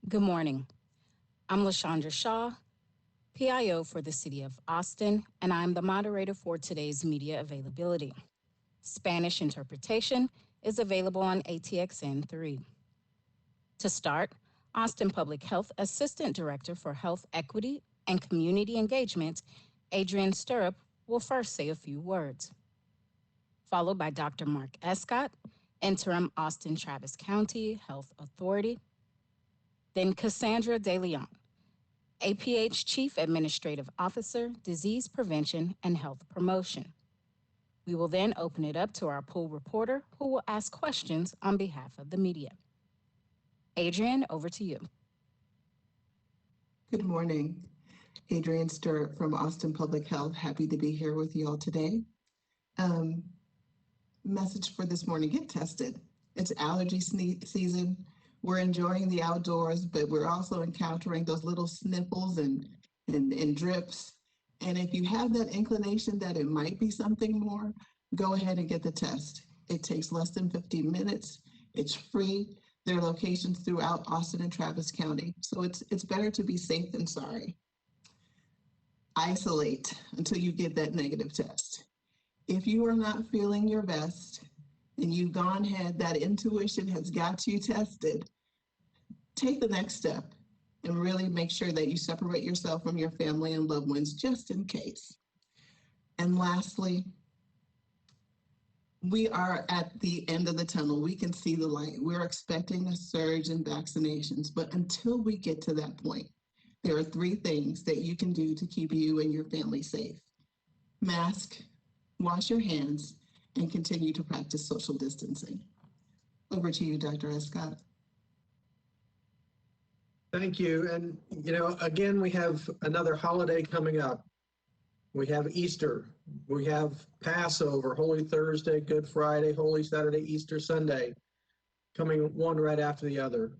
Good morning. I'm LaShondra Shaw, PIO for the City of Austin, and I'm the moderator for today's media availability. Spanish interpretation is available on ATXN 3. To start, Austin Public Health Assistant Director for Health Equity and Community Engagement, Adrienne Stirrup, will first say a few words, followed by Dr. Mark Escott, Interim Austin Travis County Health Authority, then Cassandra DeLeon, APH Chief Administrative Officer, Disease Prevention and Health Promotion. We will then open it up to our pool reporter who will ask questions on behalf of the media. Adrienne, over to you. Good morning. Adrienne Stirrup from Austin Public Health. Happy to be here with you all today. Message for this morning, get tested. It's allergy season. We're enjoying the outdoors, but we're also encountering those little sniffles and drips. And if you have that inclination that it might be something more, go ahead and get the test. It takes less than 15 minutes. It's free. There are locations throughout Austin and Travis County. So it's better to be safe than sorry. Isolate until you get that negative test. If you are not feeling your best and you've gone ahead, that intuition has got you tested, take the next step and really make sure that you separate yourself from your family and loved ones just in case. And lastly, we are at the end of the tunnel. We can see the light. We're expecting a surge in vaccinations, but until we get to that point, there are 3 things that you can do to keep you and your family safe. Mask, wash your hands, and continue to practice social distancing. Over to you, Dr. Escott. Thank you. And, again, we have another holiday coming up. We have Easter. We have Passover, Holy Thursday, Good Friday, Holy Saturday, Easter Sunday, coming one right after the other.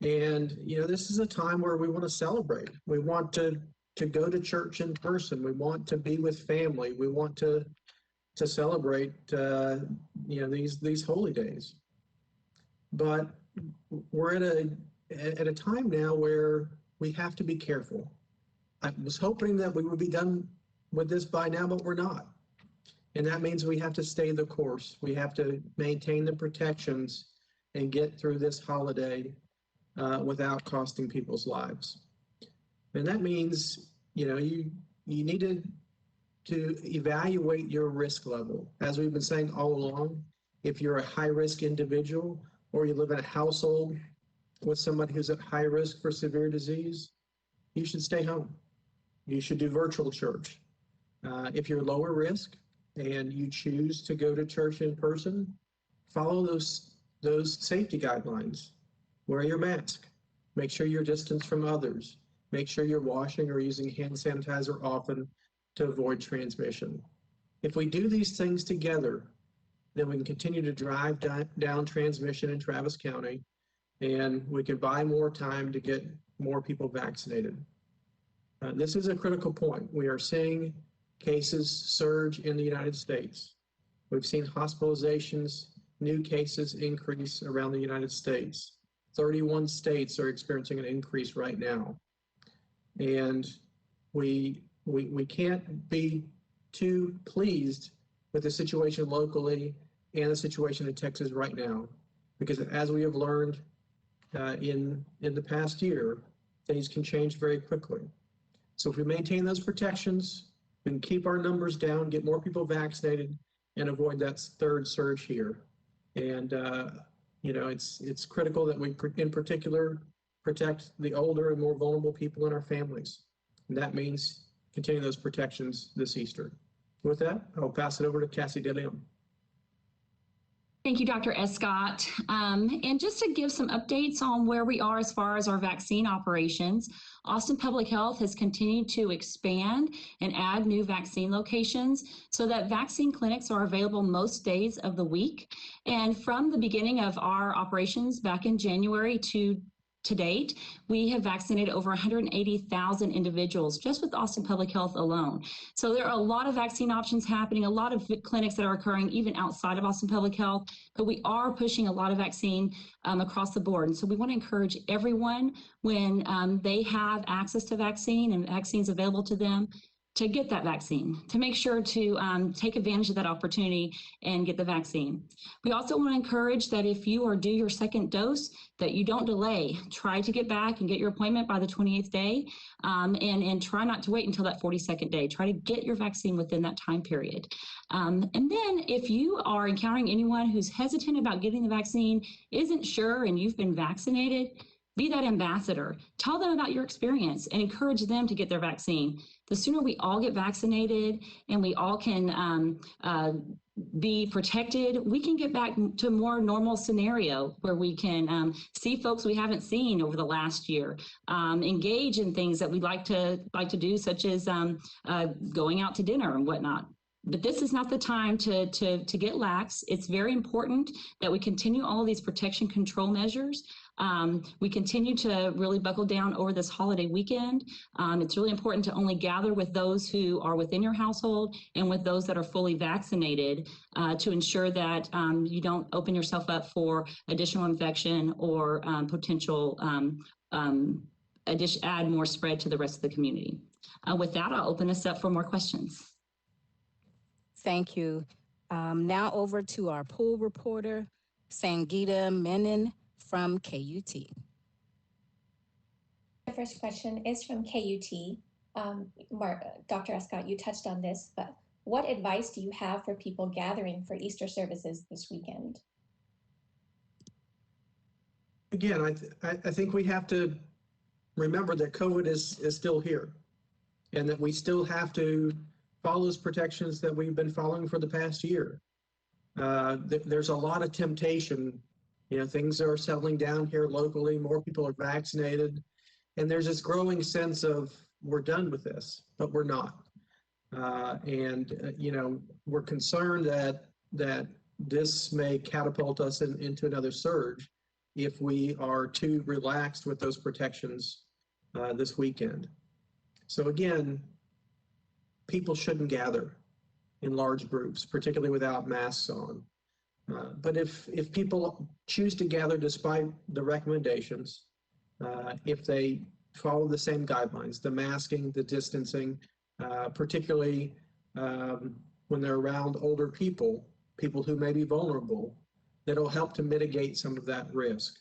And, this is a time where we want to celebrate. We want to go to church in person. We want to be with family. We want to celebrate, these holy days. But we're at a time now where we have to be careful. I was hoping that we would be done with this by now, but we're not. And that means we have to stay the course. We have to maintain the protections and get through this holiday without costing people's lives. And that means, you need to evaluate your risk level. As we've been saying all along, if you're a high-risk individual or you live in a household with somebody who's at high risk for severe disease, you should stay home. You should do virtual church. If you're lower risk and you choose to go to church in person, follow those safety guidelines. Wear your mask. Make sure you're distanced from others. Make sure you're washing or using hand sanitizer often to avoid transmission. If we do these things together, then we can continue to drive down transmission in Travis County, and we can buy more time to get more people vaccinated. This is a critical point. We are seeing cases surge in the United States. We've seen hospitalizations, new cases increase around the United States. 31 states are experiencing an increase right now. And we can't be too pleased with the situation locally and the situation in Texas right now, because as we have learned in the past year, things can change very quickly. So if we maintain those protections, we can keep our numbers down, get more people vaccinated, and avoid that third surge here. And it's critical that we, in particular, protect the older and more vulnerable people in our families. And that means continue those protections this Easter. With that, I'll pass it over to Cassie DeLeon. Thank you, Dr. Escott. And just to give some updates on where we are as far as our vaccine operations, Austin Public Health has continued to expand and add new vaccine locations so that vaccine clinics are available most days of the week. And from the beginning of our operations back in January to To date, we have vaccinated over 180,000 individuals just with Austin Public Health alone. So there are a lot of vaccine options happening, a lot of clinics that are occurring even outside of Austin Public Health, but we are pushing a lot of vaccine across the board. And so we want to encourage everyone when they have access to vaccine and vaccines available to them to get that vaccine, to make sure to take advantage of that opportunity and get the vaccine. We also want to encourage that if you are due your second dose, that you don't delay. Try to get back and get your appointment by the 28th day, and try not to wait until that 42nd day. Try to get your vaccine within that time period. And then if you are encountering anyone who's hesitant about getting the vaccine, isn't sure, and you've been vaccinated, be that ambassador. Tell them about your experience and encourage them to get their vaccine. The sooner we all get vaccinated and we all can be protected, we can get back to a more normal scenario where we can see folks we haven't seen over the last year, engage in things that we'd like to do, such as going out to dinner and whatnot. But this is not the time to get lax. It's very important that we continue all of these protection control measures. We continue to really buckle down over this holiday weekend. It's really important to only gather with those who are within your household and with those that are fully vaccinated to ensure that you don't open yourself up for additional infection or potential add more spread to the rest of the community. With that, I'll open us up for more questions. Thank you. Now over to our pool reporter, Sangeeta Menon from KUT. The first question is from KUT. Dr. Escott, you touched on this, but what advice do you have for people gathering for Easter services this weekend? Again, I think we have to remember that COVID is still here, and that we still have to follow those protections that we've been following for the past year. There's a lot of temptation. You know, things are settling down here locally, more people are vaccinated, and there's this growing sense of we're done with this, but we're not. You know, we're concerned that this may catapult us into another surge if we are too relaxed with those protections this weekend. So again, people shouldn't gather in large groups, particularly without masks on. But if people choose to gather despite the recommendations, if they follow the same guidelines, the masking, the distancing, particularly when they're around older people who may be vulnerable, that'll help to mitigate some of that risk.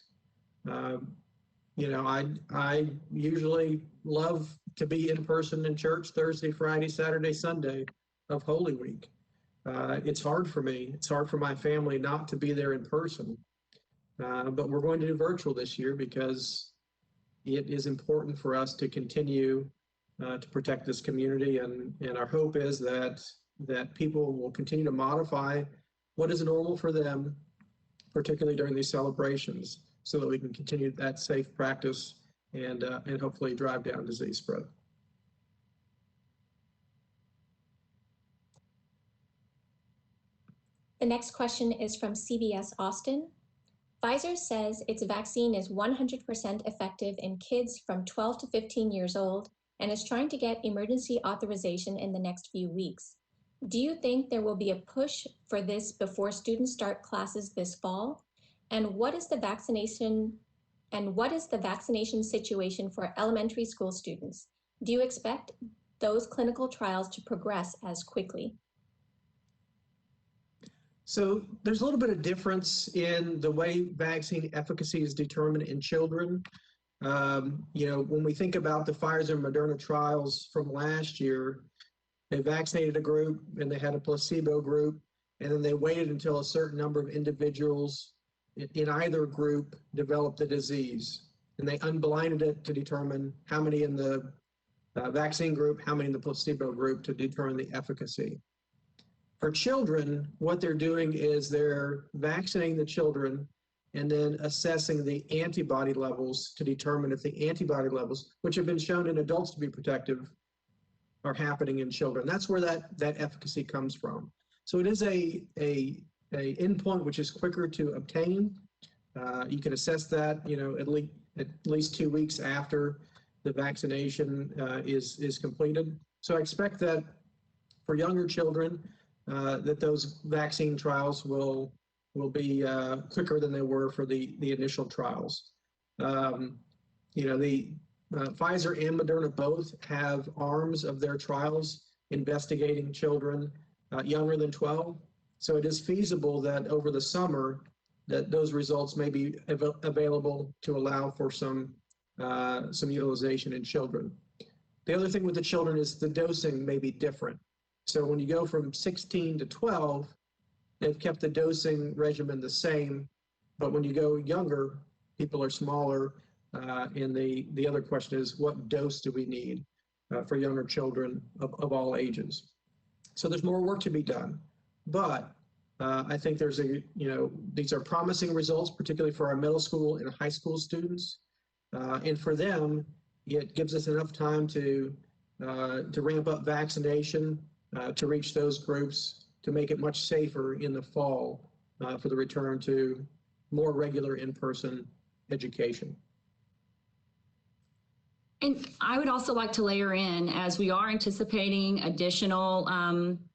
You know, I usually love to be in person in church Thursday, Friday, Saturday, Sunday of Holy Week. It's hard for me. It's hard for my family not to be there in person. But we're going to do virtual this year because it is important for us to continue to protect this community. And our hope is that people will continue to modify what is normal for them, particularly during these celebrations, so that we can continue that safe practice and hopefully drive down disease spread. The next question is from CBS Austin. Pfizer says its vaccine is 100% effective in kids from 12 to 15 years old and is trying to get emergency authorization in the next few weeks. Do you think there will be a push for this before students start classes this fall? And what is the vaccination situation for elementary school students? Do you expect those clinical trials to progress as quickly? So there's a little bit of difference in the way vaccine efficacy is determined in children. You know, when we think about the Pfizer and Moderna trials from last year, they vaccinated a group and they had a placebo group, and then they waited until a certain number of individuals in either group developed the disease. And they unblinded it to determine how many in the vaccine group, how many in the placebo group to determine the efficacy. For children, what they're doing is they're vaccinating the children and then assessing the antibody levels to determine if the antibody levels, which have been shown in adults to be protective, are happening in children. That's where that efficacy comes from. So it is a endpoint which is quicker to obtain, You can assess that, at least 2 weeks after the vaccination is completed. So I expect that for younger children, that those vaccine trials will be quicker than they were for the initial trials. The Pfizer and Moderna both have arms of their trials investigating children younger than 12. So it is feasible that over the summer that those results may be available to allow for some utilization in children. The other thing with the children is the dosing may be different. So when you go from 16 to 12, they've kept the dosing regimen the same, but when you go younger, people are smaller, and the other question is, what dose do we need for younger children of all ages? So there's more work to be done, but I think these are promising results, particularly for our middle school and high school students, and for them, it gives us enough time to ramp up vaccination, to reach those groups, to make it much safer in the fall for the return to more regular in-person education. And I would also like to layer in, as we are anticipating additional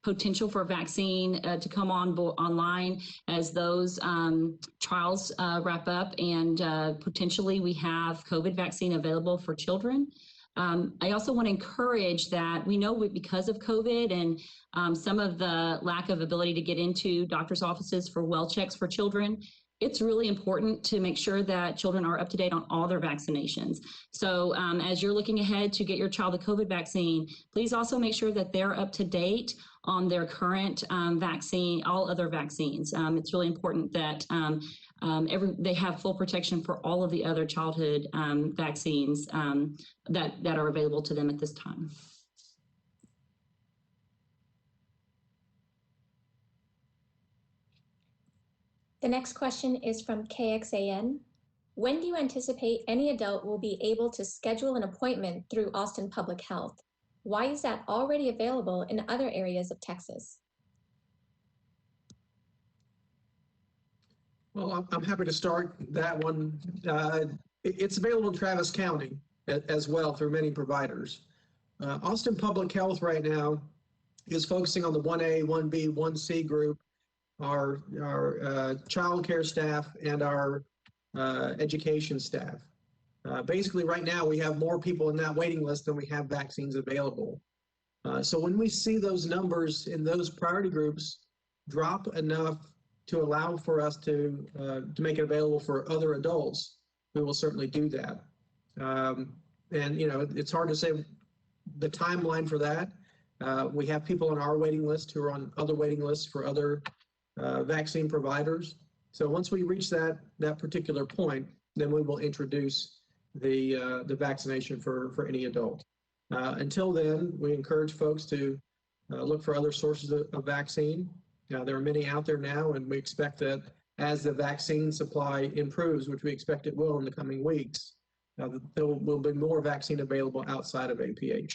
potential for vaccine to come online as those trials wrap up, and potentially we have COVID vaccine available for children. I also want to encourage that we know because of COVID and some of the lack of ability to get into doctor's offices for well checks for children, it's really important to make sure that children are up to date on all their vaccinations. So as you're looking ahead to get your child the COVID vaccine, please also make sure that they're up to date on their current vaccine, all other vaccines. It's really important that they have full protection for all of the other childhood vaccines that are available to them at this time. The next question is from KXAN. When do you anticipate any adult will be able to schedule an appointment through Austin Public Health? Why is that already available in other areas of Texas? Well, I'm happy to start that one. It's available in Travis County as well through many providers. Austin Public Health right now is focusing on the 1A, 1B, 1C group, our child care staff and our education staff. Basically right now we have more people in that waiting list than we have vaccines available. So when we see those numbers in those priority groups drop enough to allow for us to make it available for other adults, we will certainly do that. And it's hard to say the timeline for that. We have people on our waiting list who are on other waiting lists for other vaccine providers. So once we reach that particular point, then we will introduce the vaccination for any adult. Until then, we encourage folks to look for other sources of vaccine. There are many out there now, and we expect that as the vaccine supply improves, which we expect it will in the coming weeks, there will be more vaccine available outside of APH.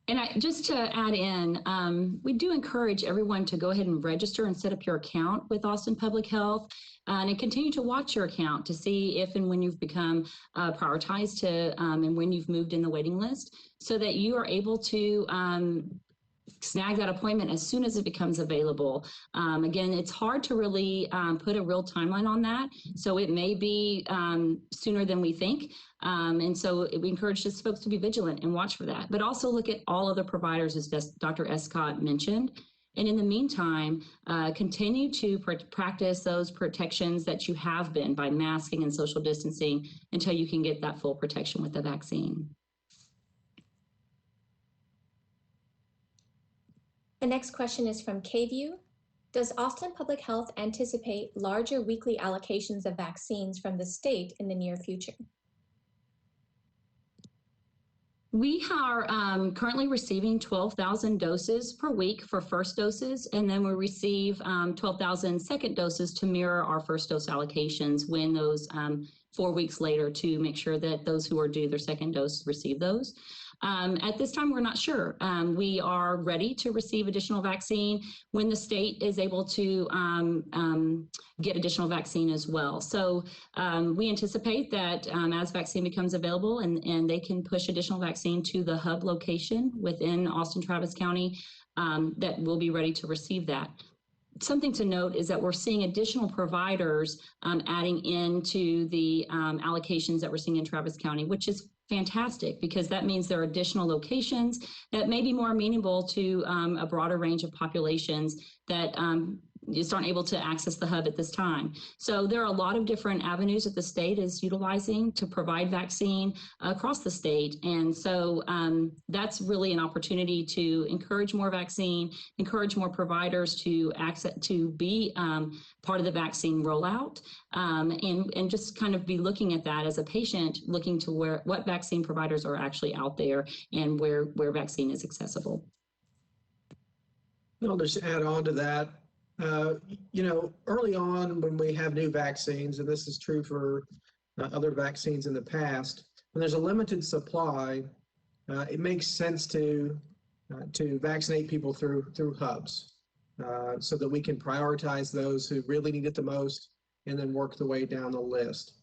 And just to add in, we do encourage everyone to go ahead and register and set up your account with Austin Public Health, and continue to watch your account to see if and when you've become prioritized and when you've moved in the waiting list, so that you are able to snag that appointment as soon as it becomes available. Again, it's hard to really put a real timeline on that, so it may be sooner than we think. And so we encourage just folks to be vigilant and watch for that, but also look at all other providers, as Dr. Escott mentioned. And in the meantime, continue to practice those protections that you have been by masking and social distancing until you can get that full protection with the vaccine. The next question is from KView. Does Austin Public Health anticipate larger weekly allocations of vaccines from the state in the near future? We are currently receiving 12,000 doses per week for first doses, and then we receive 12,000 second doses to mirror our first dose allocations when those 4 weeks later, to make sure that those who are due their second dose receive those. At this time, we're not sure. We are ready to receive additional vaccine when the state is able to get additional vaccine as well. So we anticipate that as vaccine becomes available and they can push additional vaccine to the hub location within Austin Travis County, that we'll be ready to receive that. Something to note is that we're seeing additional providers adding into the allocations that we're seeing in Travis County, which is fantastic because that means there are additional locations that may be more amenable to a broader range of populations that just aren't able to access the hub at this time. So there are a lot of different avenues that the state is utilizing to provide vaccine across the state. And so that's really an opportunity to encourage more vaccine, encourage more providers to be part of the vaccine rollout, and just kind of be looking at that as a patient, looking to what vaccine providers are actually out there and where vaccine is accessible. I'll just add on to that. Early on when we have new vaccines, and this is true for other vaccines in the past, when there's a limited supply, it makes sense to vaccinate people through hubs so that we can prioritize those who really need it the most and then work the way down the list.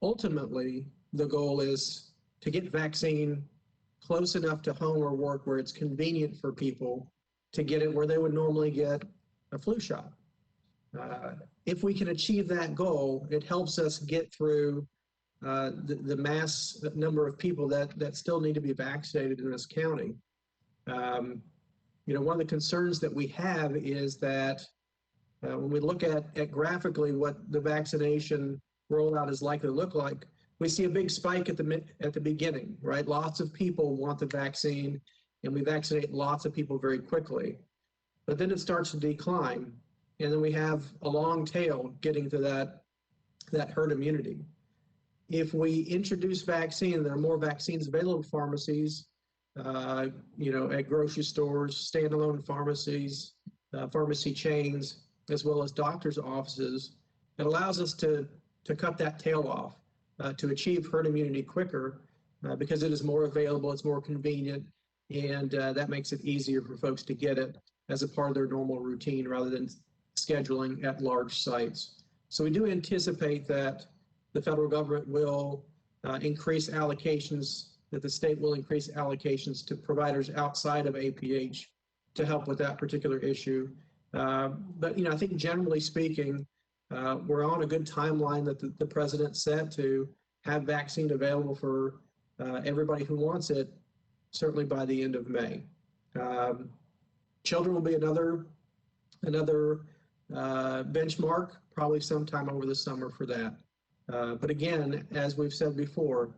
Ultimately, the goal is to get vaccine close enough to home or work where it's convenient for people to get it where they would normally get a flu shot. If we can achieve that goal, it helps us get through the mass number of people that still need to be vaccinated in this county. One of the concerns that we have is that when we look at graphically what the vaccination rollout is likely to look like, we see a big spike at the beginning, right? Lots of people want the vaccine, and we vaccinate lots of people very quickly. But then it starts to decline, and then we have a long tail getting to that herd immunity. If we introduce vaccine, there are more vaccines available at pharmacies, at grocery stores, standalone pharmacies, pharmacy chains, as well as doctors' offices. It allows us to cut that tail off, to achieve herd immunity quicker because it is more available, it's more convenient, and that makes it easier for folks to get it as a part of their normal routine rather than scheduling at large sites. So we do anticipate that the federal government will increase allocations, that the state will increase allocations to providers outside of APH to help with that particular issue. But I think generally speaking, we're on a good timeline that the president set to have vaccine available for everybody who wants it, certainly by the end of May. Children will be another benchmark, probably sometime over the summer for that. But again, as we've said before,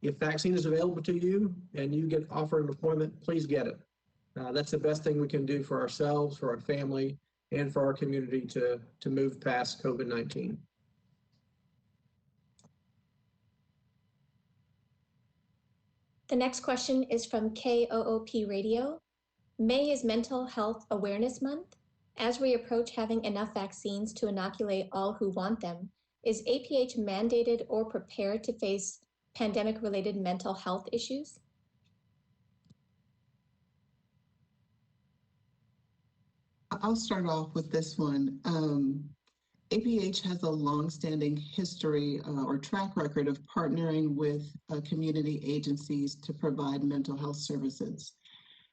if vaccine is available to you and you get offered an appointment, please get it. That's the best thing we can do for ourselves, for our family, and for our community to move past COVID-19. The next question is from KOOP Radio. May is Mental Health Awareness Month. As we approach having enough vaccines to inoculate all who want them, is APH mandated or prepared to face pandemic-related mental health issues? I'll start off with this one. APH has a longstanding history or track record of partnering with community agencies to provide mental health services.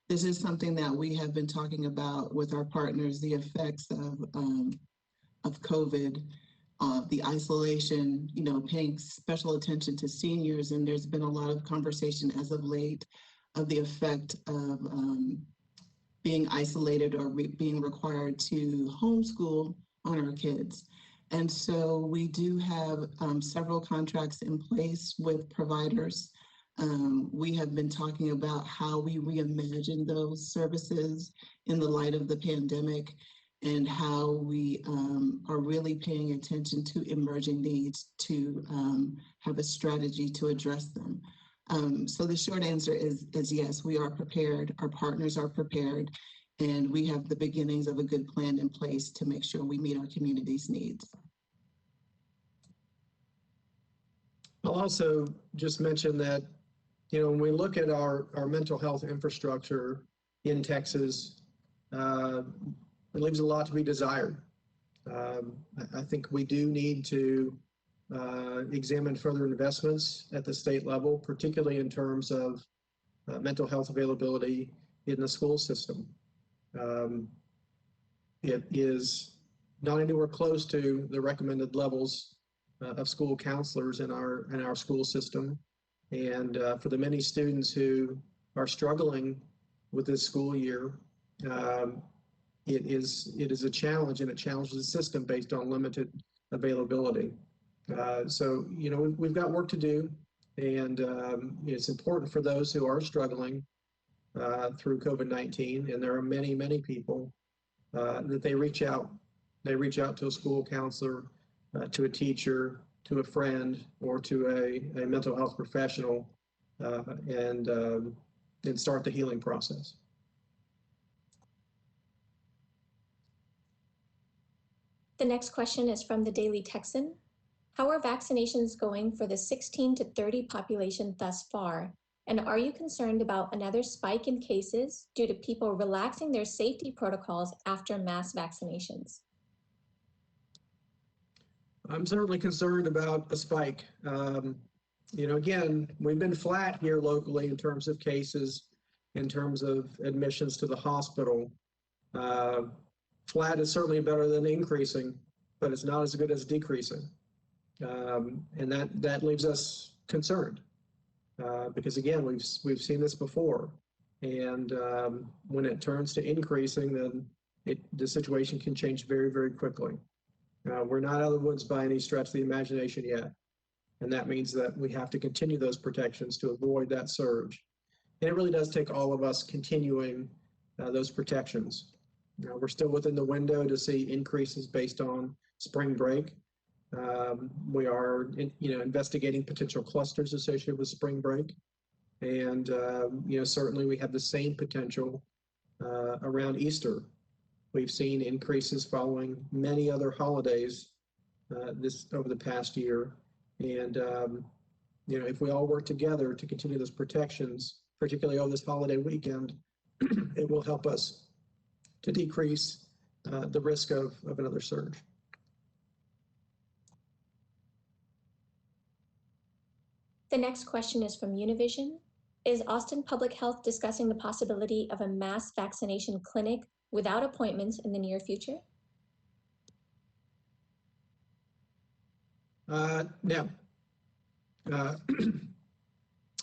This is something that we have been talking about with our partners, the effects of COVID, the isolation, paying special attention to seniors. And there's been a lot of conversation as of late of the effect of being isolated or being required to homeschool on our kids. And so we do have several contracts in place with providers. We have been talking about how we reimagine those services in the light of the pandemic and how we are really paying attention to emerging needs to have a strategy to address them. So the short answer is yes, we are prepared, our partners are prepared, and we have the beginnings of a good plan in place to make sure we meet our community's needs. I'll also just mention that when we look at our mental health infrastructure in Texas, it leaves a lot to be desired. I think we do need to examine further investments at the state level, particularly in terms of mental health availability in the school system. It is not anywhere close to the recommended levels of school counselors in our school system. And for the many students who are struggling with this school year, it is a challenge, and it challenges the system based on limited availability. So we've got work to do, and it's important for those who are struggling through COVID-19, and there are many, many people that they reach out. They reach out to a school counselor, to a teacher, to a friend, or to a mental health professional, and start the healing process. The next question is from the Daily Texan. How are vaccinations going for the 16 to 30 population thus far? And are you concerned about another spike in cases due to people relaxing their safety protocols after mass vaccinations? I'm certainly concerned about a spike. Again, we've been flat here locally in terms of cases, in terms of admissions to the hospital. Flat is certainly better than increasing, but it's not as good as decreasing. And that leaves us concerned because, again, we've seen this before. And when it turns to increasing, then the situation can change very, very quickly. We're not out of the woods by any stretch of the imagination yet. And that means that we have to continue those protections to avoid that surge. And it really does take all of us continuing those protections. We're still within the window to see increases based on spring break. We are, investigating potential clusters associated with spring break. And, certainly we have the same potential around Easter. We've seen increases following many other holidays over the past year. And, if we all work together to continue those protections, particularly on this holiday weekend, it will help us to decrease the risk of another surge. The next question is from Univision. Is Austin Public Health discussing the possibility of a mass vaccination clinic without appointments in the near future? No.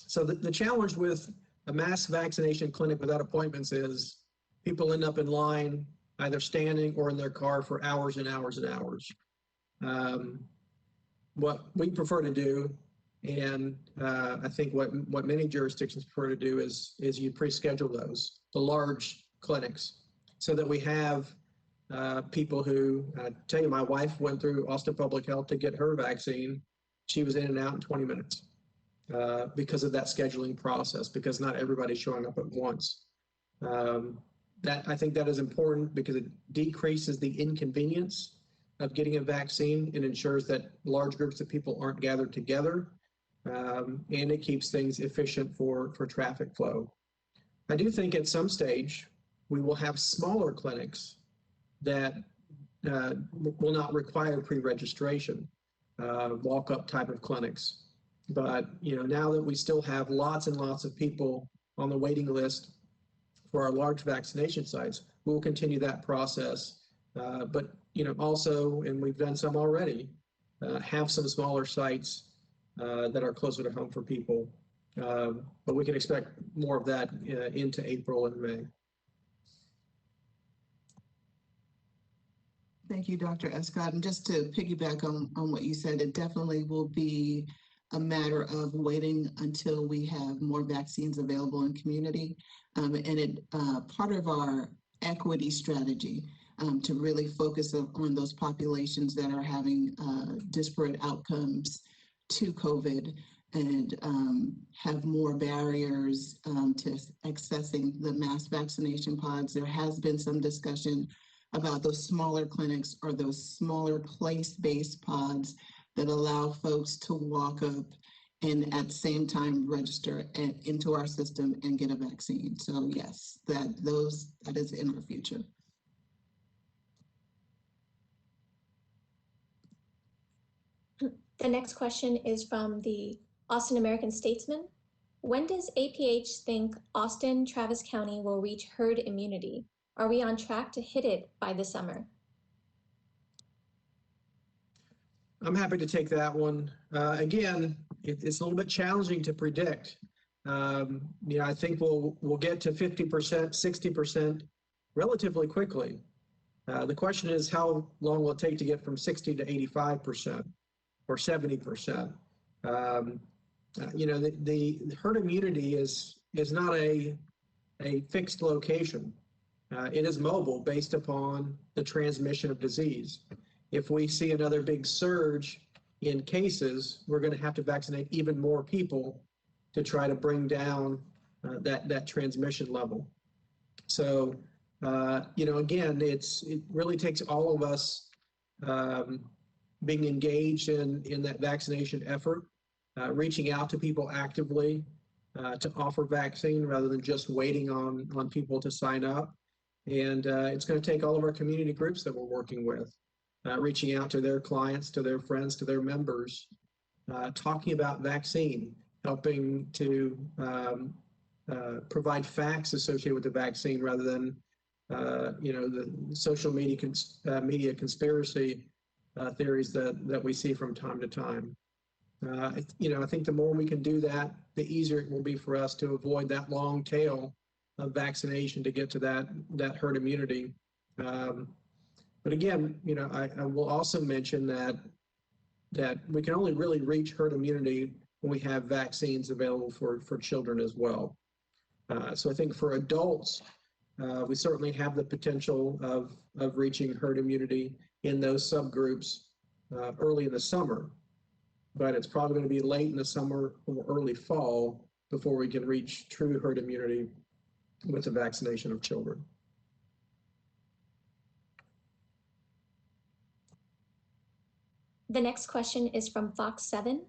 So the challenge with a mass vaccination clinic without appointments is people end up in line, either standing or in their car for hours and hours and hours. What we prefer to do, and I think what many jurisdictions prefer to do is you pre-schedule those, the large clinics, so that we have people who, I tell you, my wife went through Austin Public Health to get her vaccine. She was in and out in 20 minutes because of that scheduling process, because not everybody's showing up at once. I think that is important because it decreases the inconvenience of getting a vaccine. It ensures that large groups of people aren't gathered together, and it keeps things efficient for traffic flow. I do think at some stage we will have smaller clinics that will not require pre-registration, walk-up type of clinics. But now that we still have lots and lots of people on the waiting list for our large vaccination sites, we will continue that process. But also, and we've done some already, have some smaller sites that are closer to home for people. But we can expect more of that into April and May. Thank you, Dr. Escott. And just to piggyback on what you said, it definitely will be a matter of waiting until we have more vaccines available in community. And part of our equity strategy to really focus on those populations that are having disparate outcomes to COVID and have more barriers to accessing the mass vaccination pods. There has been some discussion about those smaller clinics or those smaller place-based pods that allow folks to walk up and at the same time register into our system and get a vaccine. So yes, that is in our future. The next question is from the Austin American Statesman. When does APH think Austin, Travis County will reach herd immunity? Are we on track to hit it by the summer? I'm happy to take that one. Again, it's a little bit challenging to predict. I think we'll get to 50%, 60% relatively quickly. The question is, how long will it take to get from 60 to 85% or 70%? The herd immunity is not a fixed location. It is mobile based upon the transmission of disease. If we see another big surge in cases, we're going to have to vaccinate even more people to try to bring down that transmission level. So, again, it really takes all of us being engaged in that vaccination effort, reaching out to people actively to offer vaccine rather than just waiting on people to sign up. And it's going to take all of our community groups that we're working with, reaching out to their clients, to their friends, to their members, talking about vaccine, helping to provide facts associated with the vaccine rather than the social media conspiracy theories that we see from time to time. I think the more we can do that, the easier it will be for us to avoid that long tail of vaccination to get to that herd immunity. But again, I will also mention that we can only really reach herd immunity when we have vaccines available for children as well. So I think for adults, we certainly have the potential of reaching herd immunity in those subgroups early in the summer, but it's probably going to be late in the summer or early fall before we can reach true herd immunity with the vaccination of children. The next question is from Fox 7.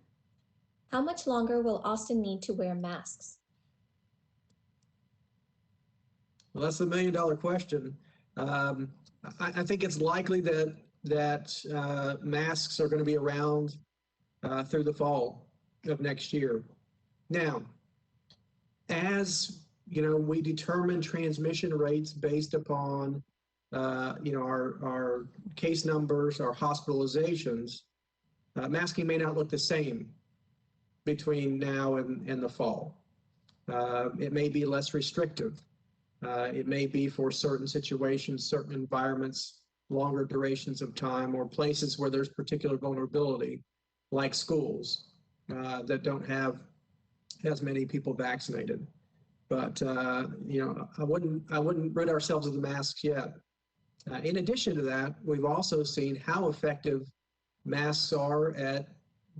How much longer will Austin need to wear masks? Well, that's the million-dollar question. I think it's likely that masks are going to be around through the fall of next year. Now, as we determine transmission rates based upon our case numbers, our hospitalizations, masking may not look the same between now and the fall. It may be less restrictive. It may be for certain situations, certain environments, longer durations of time, or places where there's particular vulnerability, like schools that don't have as many people vaccinated. But I wouldn't rid ourselves of the masks yet. In addition to that, we've also seen how effective masks are at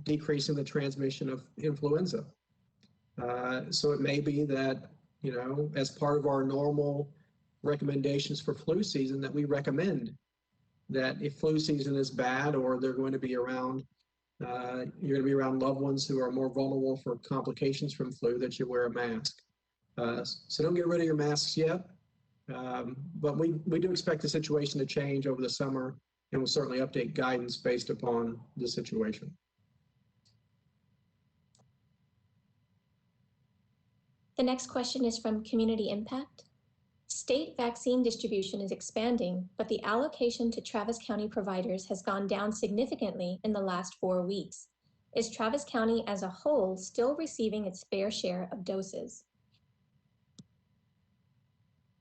decreasing the transmission of influenza. So it may be that, as part of our normal recommendations for flu season, that we recommend that if flu season is bad or they're going to be around, you're going to be around loved ones who are more vulnerable for complications from flu, that you wear a mask. So don't get rid of your masks yet. But we do expect the situation to change over the summer, and we'll certainly update guidance based upon the situation. The next question is from Community Impact. State vaccine distribution is expanding, but the allocation to Travis County providers has gone down significantly in the last 4 weeks. Is Travis County as a whole still receiving its fair share of doses?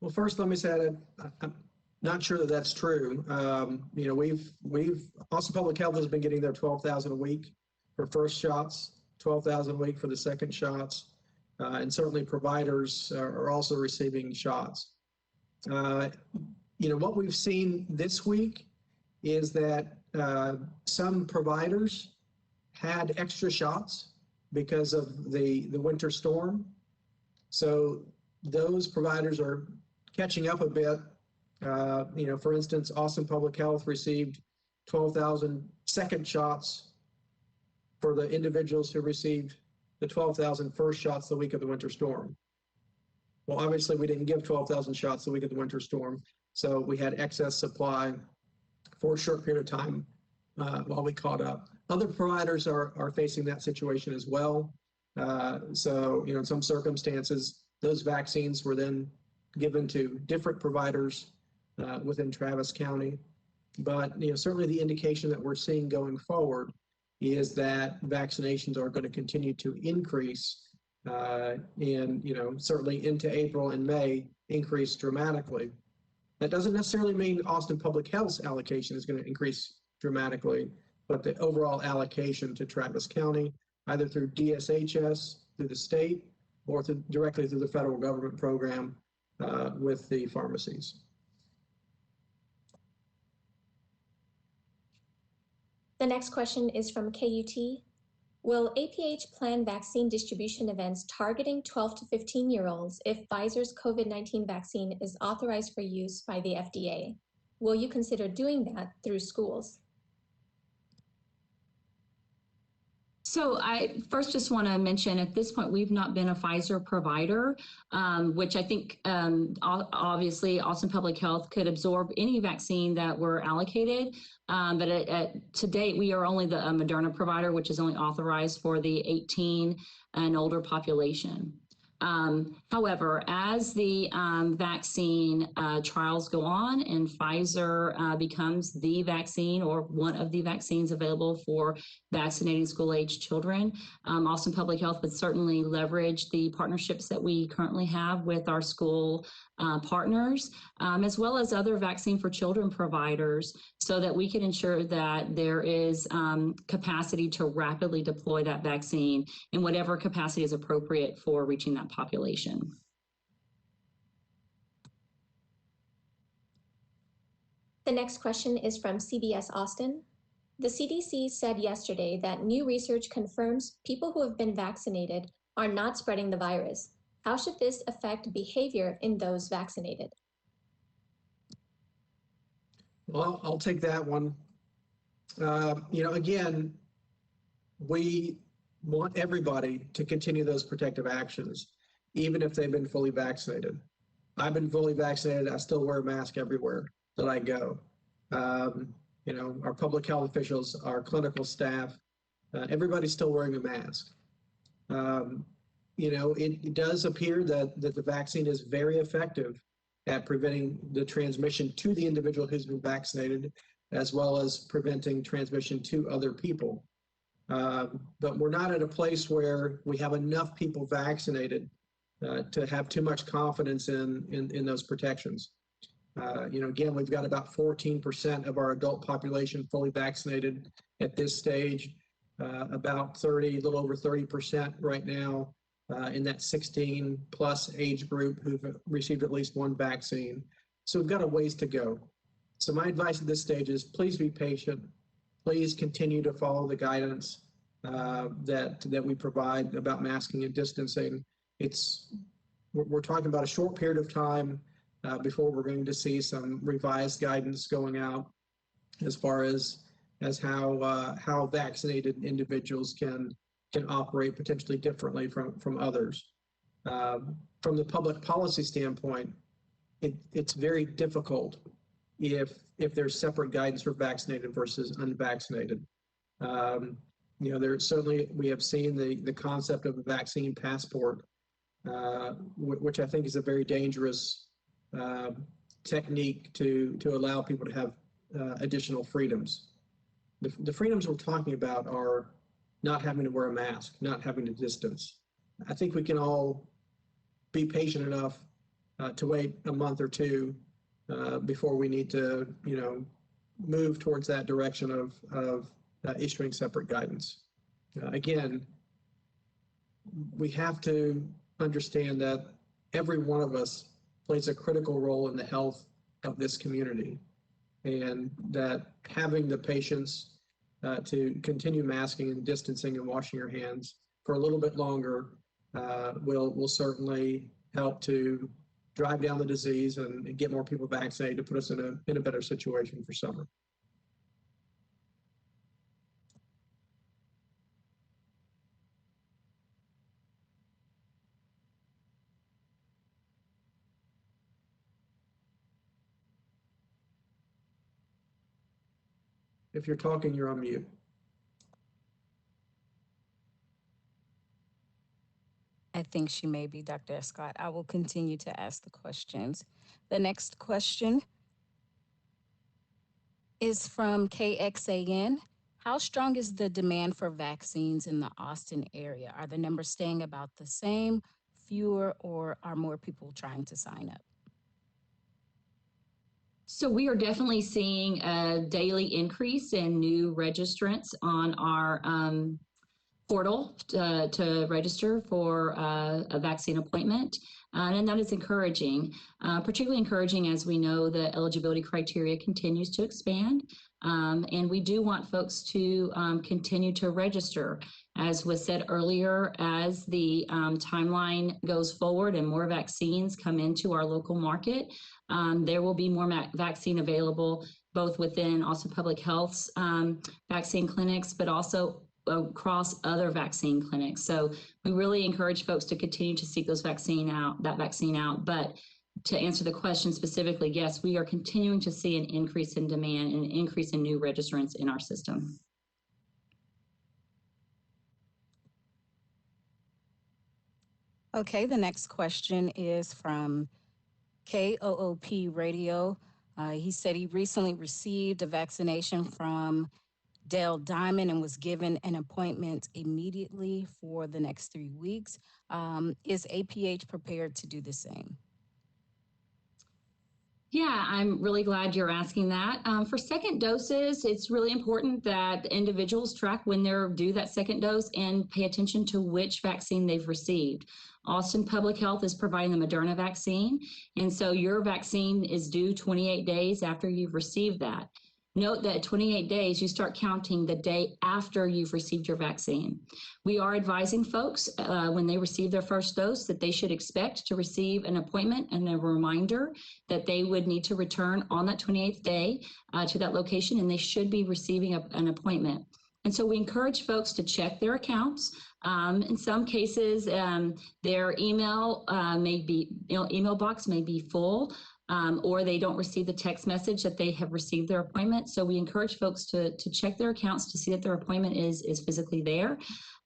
Well, first, let me say that I'm not sure that that's true. Austin Public Health has been getting their 12,000 a week for first shots, 12,000 a week for the second shots, and certainly providers are also receiving shots. What we've seen this week is that some providers had extra shots because of the winter storm. So those providers are catching up a bit. For instance, Austin Public Health received 12,000 second shots for the individuals who received the 12,000 first shots the week of the winter storm. Well, obviously we didn't give 12,000 shots the week of the winter storm, so we had excess supply for a short period of time while we caught up. Other providers are facing that situation as well. So, in some circumstances, those vaccines were then given to different providers within Travis County. But, certainly the indication that we're seeing going forward is that vaccinations are going to continue to increase and, certainly into April and May, increase dramatically. That doesn't necessarily mean Austin Public Health's allocation is going to increase dramatically, but the overall allocation to Travis County, either through DSHS, through the state, or directly through the federal government program with the pharmacies. The next question is from KUT. Will APH plan vaccine distribution events targeting 12 to 15-year-olds if Pfizer's COVID-19 vaccine is authorized for use by the FDA? Will you consider doing that through schools? So I first just want to mention at this point, we've not been a Pfizer provider, which I think obviously Austin Public Health could absorb any vaccine that were allocated. But to date, we are only the Moderna provider, which is only authorized for the 18 and older population. However, as the vaccine trials go on and Pfizer becomes the vaccine or one of the vaccines available for vaccinating school-age children, Austin Public Health would certainly leverage the partnerships that we currently have with our school partners, as well as other vaccine for children providers, so that we can ensure that there is capacity to rapidly deploy that vaccine in whatever capacity is appropriate for reaching that population. The next question is from CBS Austin. The CDC said yesterday that new research confirms people who have been vaccinated are not spreading the virus. How should this affect behavior in those vaccinated? Well, I'll take that one. Again, we want everybody to continue those protective actions, even if they've been fully vaccinated. I've been fully vaccinated. I still wear a mask everywhere that I go. Our public health officials, our clinical staff, everybody's still wearing a mask. It does appear that the vaccine is very effective at preventing the transmission to the individual who's been vaccinated, as well as preventing transmission to other people. But we're not at a place where we have enough people vaccinated to have too much confidence in those protections. Again, we've got about 14% of our adult population fully vaccinated at this stage, about a little over 30% right now in that 16 plus age group who've received at least one vaccine. So we've got a ways to go. So my advice at this stage is please be patient. Please continue to follow the guidance that we provide about masking and distancing. We're talking about a short period of time before we're going to see some revised guidance going out as far as how vaccinated individuals can operate potentially differently from others. From the public policy standpoint, it's very difficult if there's separate guidance for vaccinated versus unvaccinated. There certainly we have seen the concept of a vaccine passport, which I think is a very dangerous technique to allow people to have additional freedoms. The freedoms we're talking about are not having to wear a mask, not having to distance. I think we can all be patient enough to wait a month or two before we need to, move towards that direction of issuing separate guidance. Again, we have to understand that every one of us plays a critical role in the health of this community, and that having the patience to continue masking and distancing and washing your hands for a little bit longer will certainly help to drive down the disease and get more people vaccinated to put us in a better situation for summer. If you're talking, you're on mute. I think she may be, Dr. Escott. I will continue to ask the questions. The next question is from KXAN. How strong is the demand for vaccines in the Austin area? Are the numbers staying about the same, fewer, or are more people trying to sign up? So we are definitely seeing a daily increase in new registrants on our portal to register for a vaccine appointment. And that is encouraging, particularly encouraging as we know the eligibility criteria continues to expand. And we do want folks to continue to register. As was said earlier, as the timeline goes forward and more vaccines come into our local market, there will be more vaccine available both within Austin Public Health's vaccine clinics, but also across other vaccine clinics. So we really encourage folks to continue to seek that vaccine out. But to answer the question specifically, yes, we are continuing to see an increase in demand and an increase in new registrants in our system. Okay, the next question is from KOOP Radio. He said he recently received a vaccination from Dale Diamond and was given an appointment immediately for the next 3 weeks. Is APH prepared to do the same? Yeah, I'm really glad you're asking that. For second doses, it's really important that individuals track when they're due that second dose and pay attention to which vaccine they've received. Austin Public Health is providing the Moderna vaccine, and so your vaccine is due 28 days after you've received that. Note that at 28 days, you start counting the day after you've received your vaccine. We are advising folks when they receive their first dose that they should expect to receive an appointment and a reminder that they would need to return on that 28th day to that location, and they should be receiving an appointment. And so we encourage folks to check their accounts. In some cases, their email box may be full. Or they don't receive the text message that they have received their appointment. So we encourage folks to check their accounts to see that their appointment is physically there.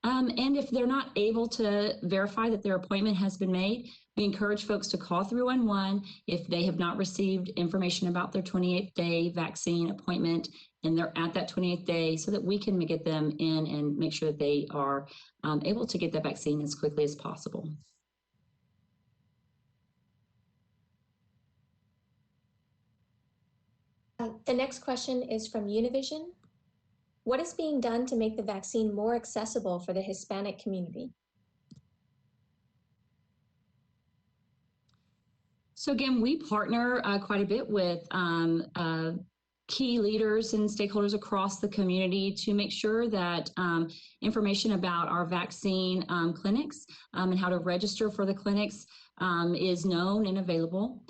And if they're not able to verify that their appointment has been made, we encourage folks to call 311 if they have not received information about their 28th day vaccine appointment and they're at that 28th day, so that we can get them in and make sure that they are able to get that vaccine as quickly as possible. The next question is from Univision. What is being done to make the vaccine more accessible for the Hispanic community? So again, we partner quite a bit with key leaders and stakeholders across the community to make sure that information about our vaccine clinics and how to register for the clinics is known and available.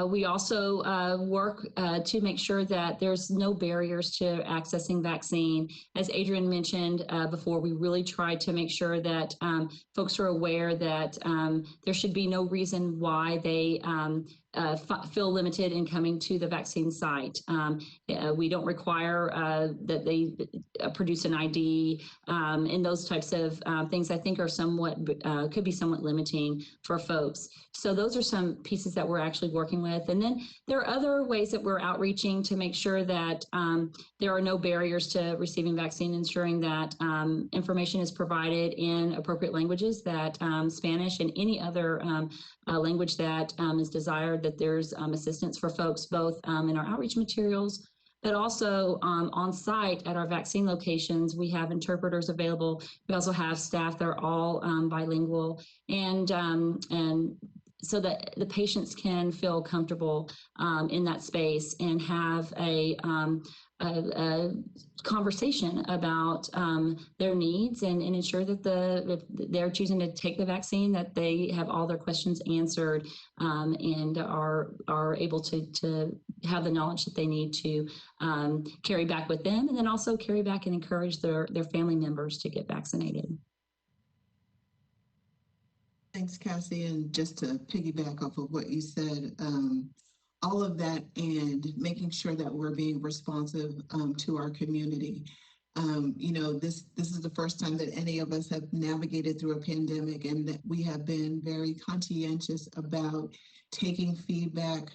We also work to make sure that there's no barriers to accessing vaccine. As Adrian mentioned before, we really try to make sure that folks are aware that there should be no reason why they feel limited in coming to the vaccine site. We don't require that they produce an ID, and those types of things I think are could be somewhat limiting for folks. So those are some pieces that we're actually working with. And then there are other ways that we're outreaching to make sure that there are no barriers to receiving vaccine, ensuring that information is provided in appropriate languages, that Spanish and any other language that is desired, that there's assistance for folks both in our outreach materials, but also on site at our vaccine locations. We have interpreters available. We also have staff that are all bilingual, and so that the patients can feel comfortable in that space and have a conversation about their needs and ensure that if they're choosing to take the vaccine, that they have all their questions answered and are able to have the knowledge that they need to carry back with them, and then also carry back and encourage their family members to get vaccinated. Thanks, Cassie. And just to piggyback off of what you said, all of that, and making sure that we're being responsive to our community. This is the first time that any of us have navigated through a pandemic, and that we have been very conscientious about taking feedback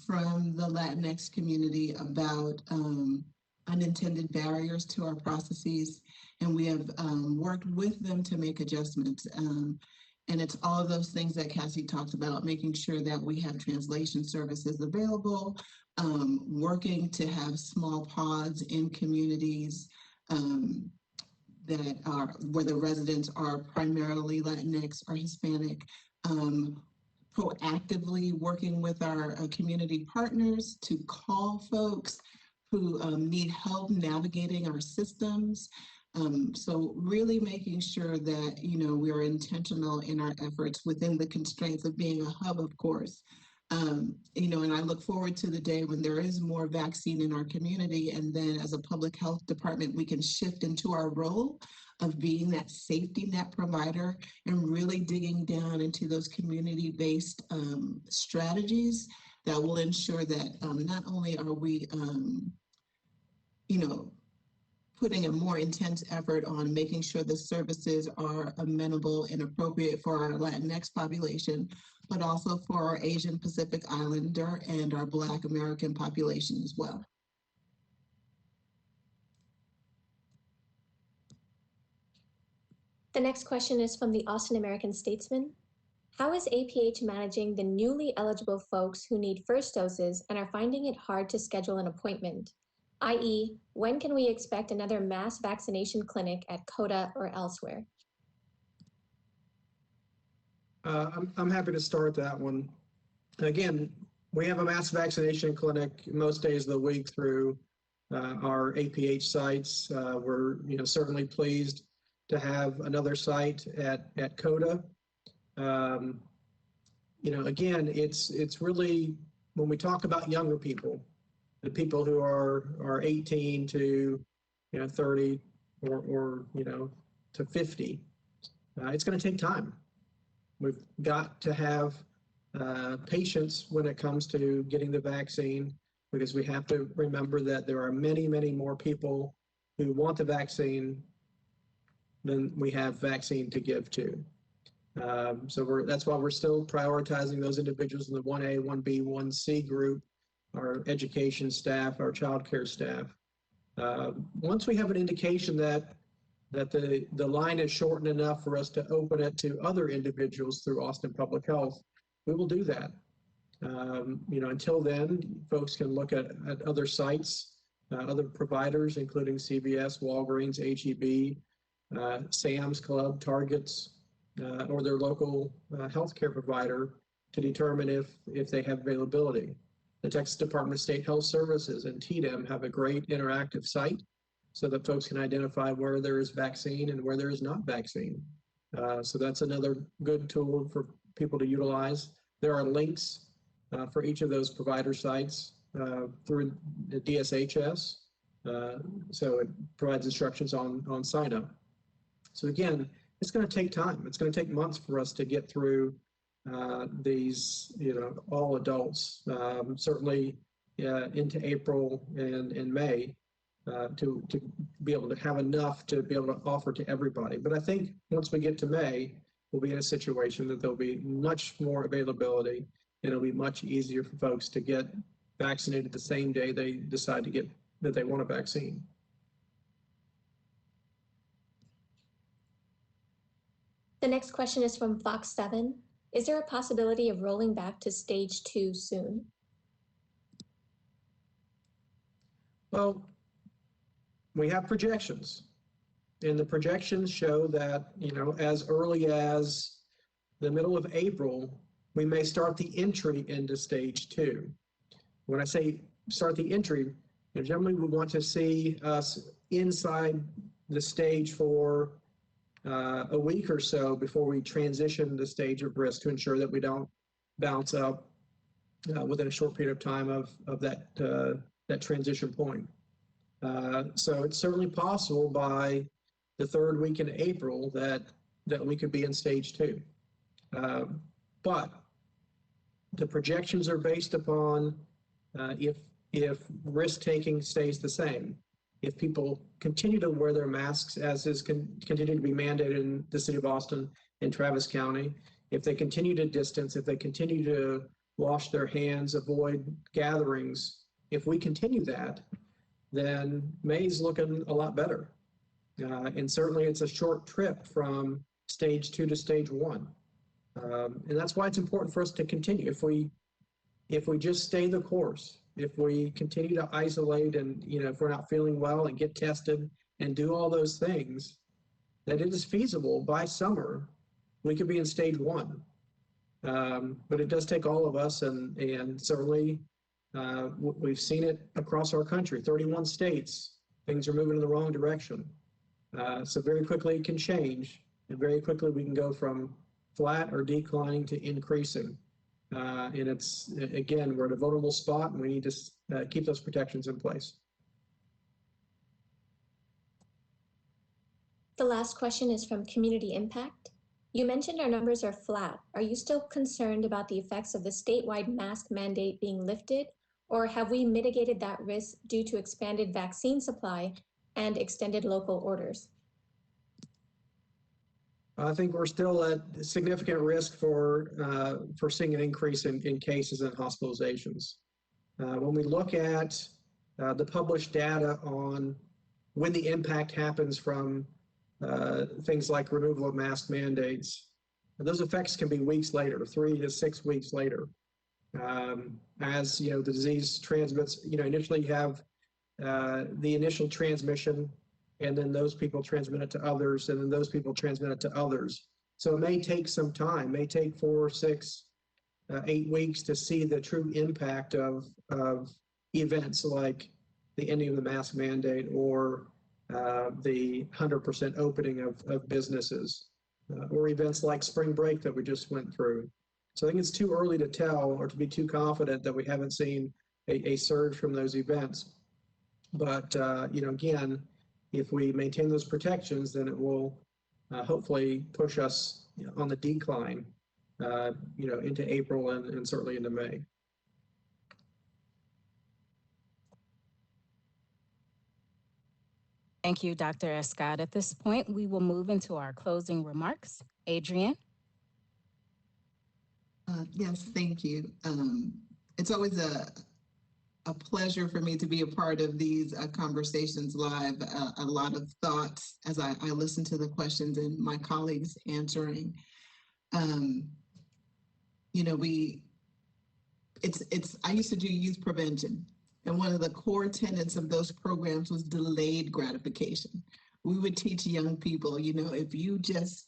from the Latinx community about unintended barriers to our processes, and we have worked with them to make adjustments. And it's all of those things that Cassie talked about, making sure that we have translation services available, working to have small pods in communities that are where the residents are primarily Latinx or Hispanic, proactively working with our community partners to call folks who need help navigating our systems. So really making sure that, we are intentional in our efforts within the constraints of being a hub, of course. And I look forward to the day when there is more vaccine in our community, and then as a public health department, we can shift into our role of being that safety net provider and really digging down into those community-based strategies that will ensure that not only are we, putting a more intense effort on making sure the services are amenable and appropriate for our Latinx population, but also for our Asian Pacific Islander and our Black American population as well. The next question is from the Austin American Statesman. How is APH managing the newly eligible folks who need first doses and are finding it hard to schedule an appointment? i.e., when can we expect another mass vaccination clinic at COTA or elsewhere? I'm happy to start that one. Again, we have a mass vaccination clinic most days of the week through our APH sites. We're certainly pleased to have another site at COTA. Again, it's really, when we talk about younger people, the people who are 18 to 30 or to 50, it's going to take time. We've got to have patience when it comes to getting the vaccine, because we have to remember that there are many, many more people who want the vaccine than we have vaccine to give to. So that's why we're still prioritizing those individuals in the 1A, 1B, 1C group, our education staff, our childcare staff. Once we have an indication that the line is shortened enough for us to open it to other individuals through Austin Public Health, we will do that. Until then, folks can look at other sites, other providers, including CVS, Walgreens, HEB, Sam's Club, Targets, or their local healthcare provider to determine if they have availability. The Texas Department of State Health Services and TDEM have a great interactive site so that folks can identify where there is vaccine and where there is not vaccine. So that's another good tool for people to utilize. There are links for each of those provider sites through the DSHS. So it provides instructions on sign up. So again, it's going to take time. It's going to take months for us to get through these, all adults, certainly into April and May to be able to have enough to be able to offer to everybody. But I think once we get to May, we'll be in a situation that there'll be much more availability, and it'll be much easier for folks to get vaccinated the same day they decide that they want a vaccine. The next question is from Fox 7. Is there a possibility of rolling back to stage 2 soon? Well, we have projections, and the projections show that, as early as the middle of April, we may start the entry into stage 2. When I say start the entry, generally we want to see us inside the stage for a week or so before we transition the stage of risk to ensure that we don't bounce up within a short period of time of that transition point. So it's certainly possible by the third week in April that we could be in stage 2. But the projections are based upon if risk taking stays the same, if people continue to wear their masks as is continue to be mandated in the city of Austin and Travis County, if they continue to distance, if they continue to wash their hands, avoid gatherings, if we continue that, then May's looking a lot better. And certainly it's a short trip from stage 2 to stage 1. And that's why it's important for us to continue. If we just stay the course, if we continue to isolate and, if we're not feeling well and get tested and do all those things, that it is feasible by summer, we could be in stage 1. But it does take all of us, and certainly we've seen it across our country, 31 states, things are moving in the wrong direction. So very quickly it can change, and very quickly we can go from flat or declining to increasing. And it's, again, we're at a vulnerable spot, and we need to keep those protections in place. The last question is from Community Impact. You mentioned our numbers are flat. Are you still concerned about the effects of the statewide mask mandate being lifted, or have we mitigated that risk due to expanded vaccine supply and extended local orders? I think we're still at significant risk for seeing an increase in cases and hospitalizations. When we look at the published data on when the impact happens from things like removal of mask mandates, those effects can be weeks later, 3 to 6 weeks later. As the disease transmits, initially you have the initial transmission, and then those people transmit it to others, and then those people transmit it to others. So it may take some time, may take 4, 6, 8 weeks to see the true impact of events like the ending of the mask mandate or the 100% opening of businesses, or events like spring break that we just went through. So I think it's too early to tell or to be too confident that we haven't seen a surge from those events. But, again, if we maintain those protections, then it will hopefully push us on the decline, into April and certainly into May. Thank you, Dr. Escott. At this point, we will move into our closing remarks. Adrienne? Yes, thank you. It's always a pleasure for me to be a part of these conversations live. A lot of thoughts as I listen to the questions and my colleagues answering. I used to do youth prevention, and one of the core tenets of those programs was delayed gratification. We would teach young people, if you just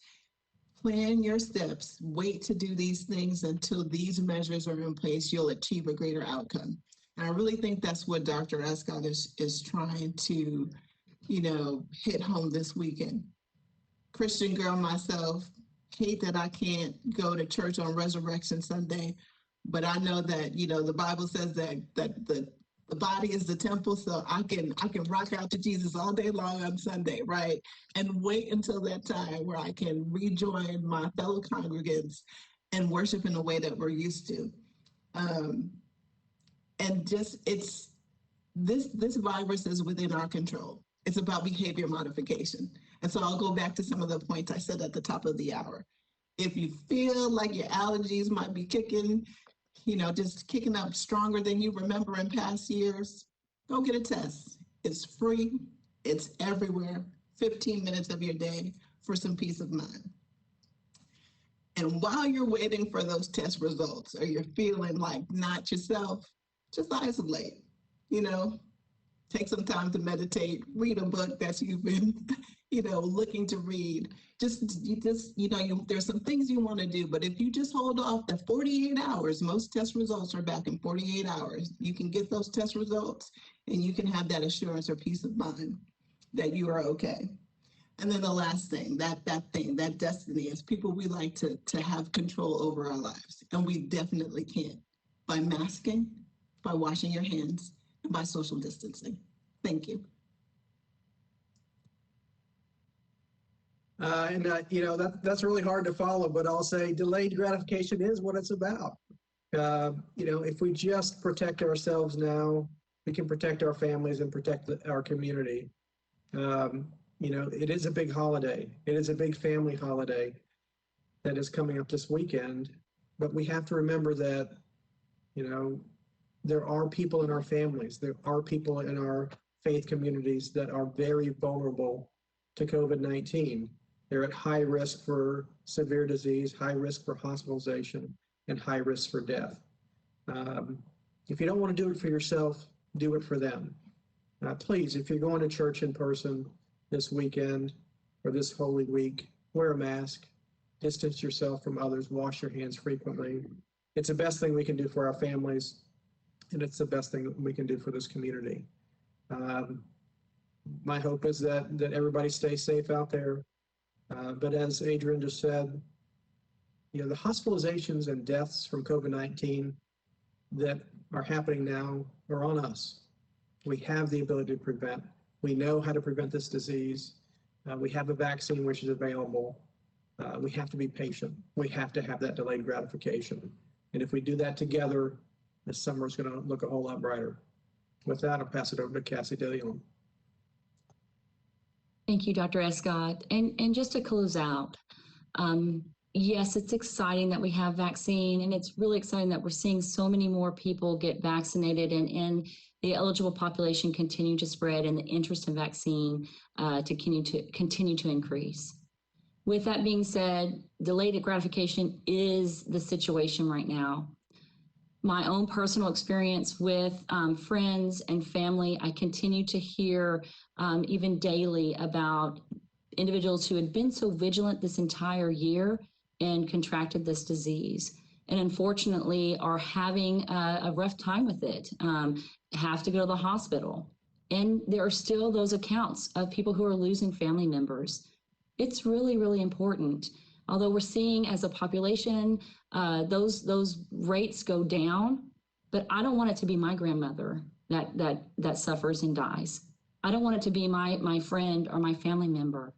plan your steps, wait to do these things until these measures are in place, you'll achieve a greater outcome. And I really think that's what Dr. Escott is trying to, hit home this weekend. Christian girl myself, hate that I can't go to church on Resurrection Sunday, but I know that, the Bible says that the body is the temple, so I can rock out to Jesus all day long on Sunday, right? And wait until that time where I can rejoin my fellow congregants and worship in a way that we're used to. And just this virus is within our control. It's about behavior modification. And so I'll go back to some of the points I said at the top of the hour. If you feel like your allergies might be kicking, just kicking up stronger than you remember in past years, go get a test. It's free, it's everywhere, 15 minutes of your day for some peace of mind. And while you're waiting for those test results, or you're feeling like not yourself, just isolate, take some time to meditate, read a book that you've been, looking to read. There's some things you want to do, but if you just hold off the 48 hours, most test results are back in 48 hours. You can get those test results and you can have that assurance or peace of mind that you are okay. And then the last thing, that destiny is people, we like to have control over our lives, and we definitely can't by masking, by washing your hands, and by social distancing. Thank you. That's really hard to follow, but I'll say delayed gratification is what it's about. If we just protect ourselves now, we can protect our families and protect our community. It is a big holiday. It is a big family holiday that is coming up this weekend. But we have to remember that, there are people in our families, there are people in our faith communities that are very vulnerable to COVID-19. They're at high risk for severe disease, high risk for hospitalization, and high risk for death. If you don't want to do it for yourself, do it for them. Please, if you're going to church in person this weekend or this Holy Week, wear a mask, distance yourself from others, wash your hands frequently. It's the best thing we can do for our families, and it's the best thing that we can do for this community. My hope is that everybody stays safe out there. But as Adrian just said, the hospitalizations and deaths from COVID-19 that are happening now are on us. We have the ability to prevent. We know how to prevent this disease. We have a vaccine which is available. We have to be patient. We have to have that delayed gratification. And if we do that together, this summer is going to look a whole lot brighter. With that, I'll pass it over to Cassie DeLeon. Thank you, Dr. Escott. And just to close out, yes, it's exciting that we have vaccine, and it's really exciting that we're seeing so many more people get vaccinated and the eligible population continue to spread and the interest in vaccine to continue to increase. With that being said, delayed gratification is the situation right now. My own personal experience with friends and family, I continue to hear even daily about individuals who had been so vigilant this entire year and contracted this disease, and unfortunately are having a rough time with it, have to go to the hospital. And there are still those accounts of people who are losing family members. It's really, really important. Although we're seeing as a population, those rates go down, but I don't want it to be my grandmother that suffers and dies. I don't want it to be my friend or my family member.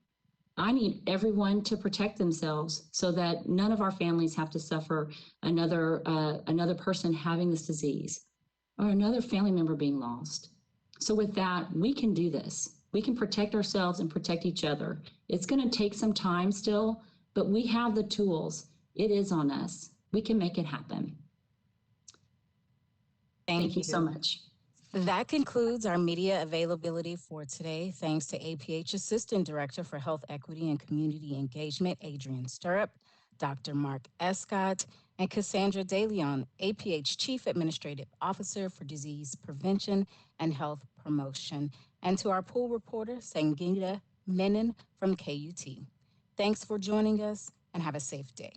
I need everyone to protect themselves so that none of our families have to suffer another person having this disease or another family member being lost. So with that, we can do this. We can protect ourselves and protect each other. It's going to take some time still, but we have the tools. It is on us. We can make it happen. Thank you so much. That concludes our media availability for today. Thanks to APH Assistant Director for Health Equity and Community Engagement, Adrian Stirrup, Dr. Mark Escott, and Cassandra DeLeon, APH Chief Administrative Officer for Disease Prevention and Health Promotion, and to our pool reporter, Sangeeta Menon from KUT. Thanks for joining us and have a safe day.